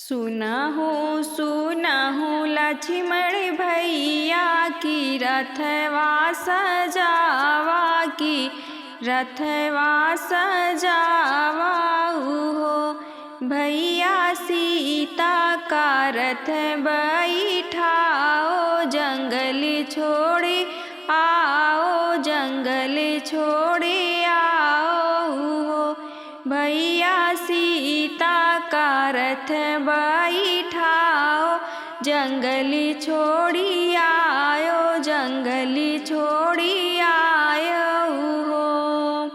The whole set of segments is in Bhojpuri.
सुना हूँ लक्ष्मण भैया की रथवा सजावा की रथवा सजावा हो भैया सीता का रथ बैठाओ जंगल छोड़े आओ जंगल छोड़े आओ हो भैया सीता का रथ बैठाओ जंगल छोड़ी आयो जंगल छोड़ी आयो हो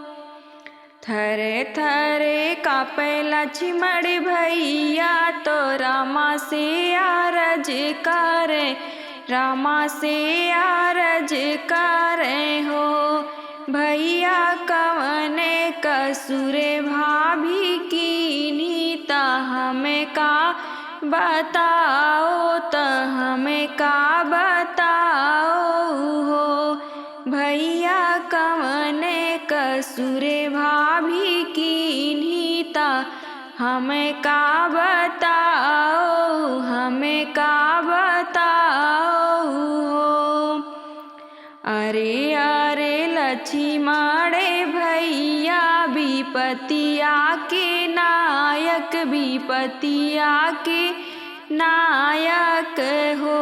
थरे थरे कापे लक्ष्मण भैया तो रामा से आरज करे रामा से आरज करे हो भैया कवने कसूरे भाभी की नीता हमें का बताओ तो हमें का बताओ हो भैया कवने कसूरे भाभी की नीता हमें का बताओ हमें का बताओ हो अरे अरे लक्ष्मण भैया विपतिया के नायक विपतिया के नायक हो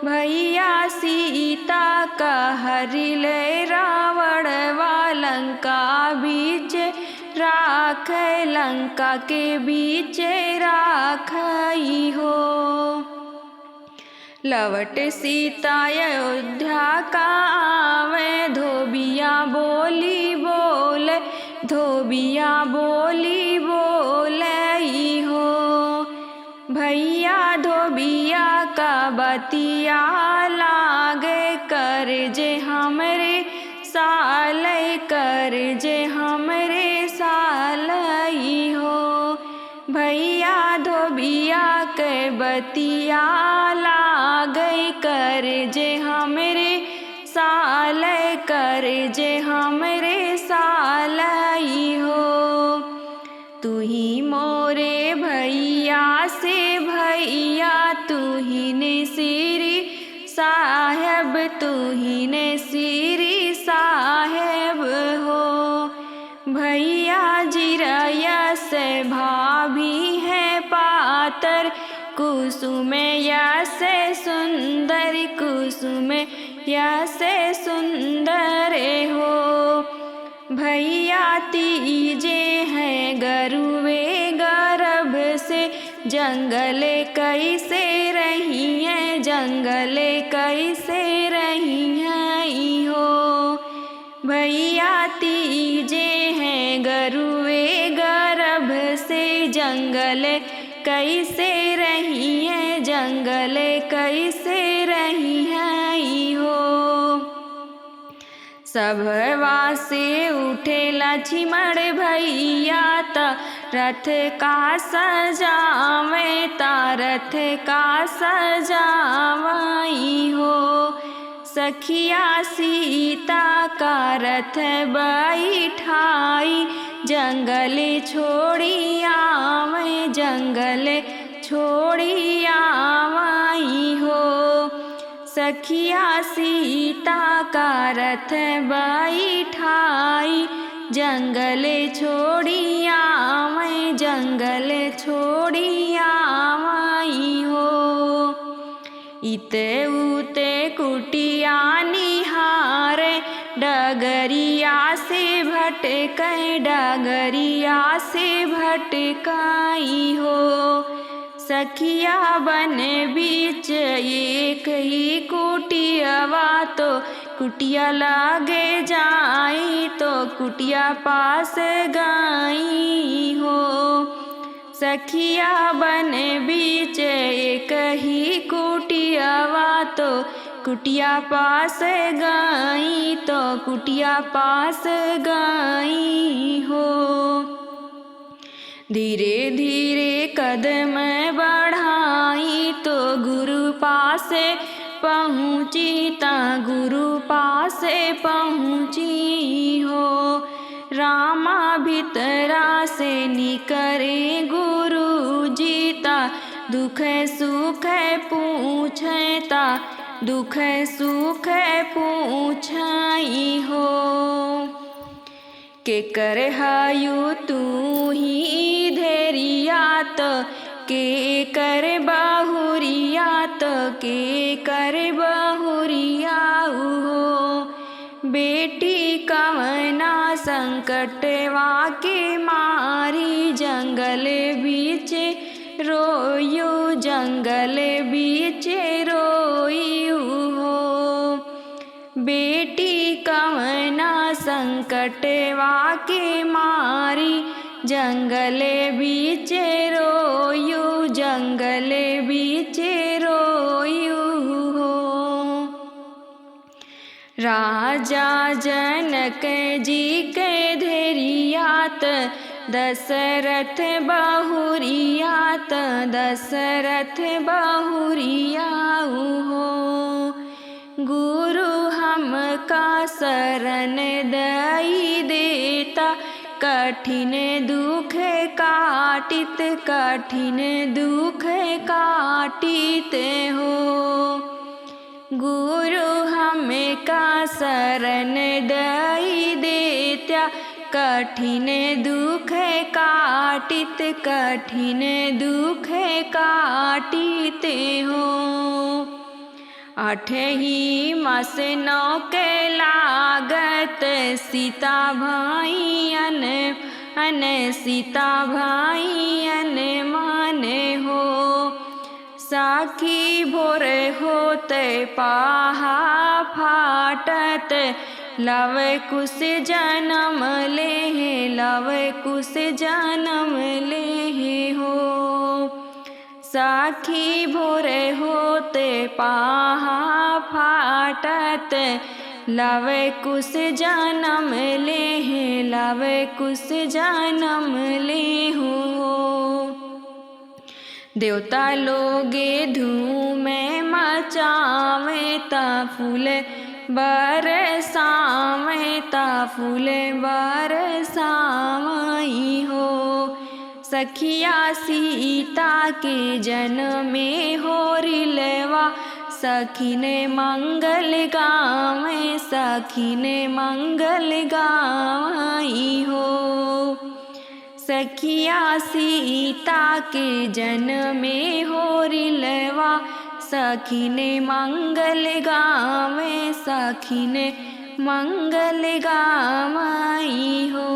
भैया सीता का हरिले रावण वा लंका बीच राख लंका के बीच राखई हो लवट सीता अयोध्या का आवे धोबिया बोली बोले धोबिया बोली बोले हो भैया धोबिया का बतिया लागे कर जे हमरे साल कर जे हमरे साल हो भैया धोबिया के बतिया लागे कर जे हमरे साल कर जे हमरे साल हो तू ही मोरे भैया से भैया तू ही ने सिरी साहेब तू ही ने सिरी साहेब हो भैया जिरया से भाभी है पातर कुसुम से सुंदर कुसुम से सुंदर हो भैया तीजे हैं गरुवे गर्भ से जंगल कैसे रही हैं जंगल कैसे रही हैं हो भैया तीजे हैं गरुवे गर्भ से जंगल कैसे रही हैं जंगल कैसे रही हैं हो सब वासे उठे लक्ष्मण भैया ता रथ का सजावे ता रथ का सजावाई हो सखिया सीता का रथ बैठाई जंगल छोड़ी आवे जंगल छोड़ी आवाई हो सखिया सीता का रथ बैठाई जंगल छोड़ी आवे जंगल छोड़ी आवाई हो इते उते कुटिया निहारे डगरिया से भटकै डगरिया से भटकाई हो सखिया बन बीच एक ही कुटियावा तो कुटिया लागे जाई तो कुटिया पास गाई हो सखिया बन बीच एक ही कुटियावा तो कुटिया पास गाई तो कुटिया पास गाई हो धीरे धीरे कदम बढ़ाई तो गुरु पास पहुँची ता गुरु पास पहुँची हो रामा भीतरा से निकरे गुरु जीता दुख सुख पूछता दुख सुख पूछाई हो। के कर हायु तू ही धैर्यात के कर बहुरियात के कर बहुरियाऊ हो। बेटी कवना संकटवा के मारी जंगल बीच रोयू जंगल बीच रोयू हो। बेटी कवना संकटवा के मारी जंगल बीच रोयू जंगल बीच रोयू हो। राजा जनक जी के धैर्यात दशरथ बहुरियात दशरथ बहुरियाऊ हो। गुरु हमका शरण दई देता कठिन दुख काटित कठिन दुख काटित हो। गुरु हमका शरण दई देता कठिन दुख काटित कठिन दुख काटित हो। अठही मास नौ के लागत सीता भाई अन सीता भाई अन माने हो। साखी भोर होते पाहा फाटत लव कुश जन्म ले लव कुश जन्म ले हो। साखी भोर होते पाहा फाटत लव कुश जन्म ले लव कुश जन्म ले हो। देवता लोगे धूम मचावे ता फूल बरसावे ता फूल बरसावई हो। सखिया सीता के जनमे होरिलवा सखीने मंगल गावे सखीने मंगल गावई हो। सखिया सीता के जनमे होरिलवा सखीने मंगल गावे सखीने मंगल गावई हो।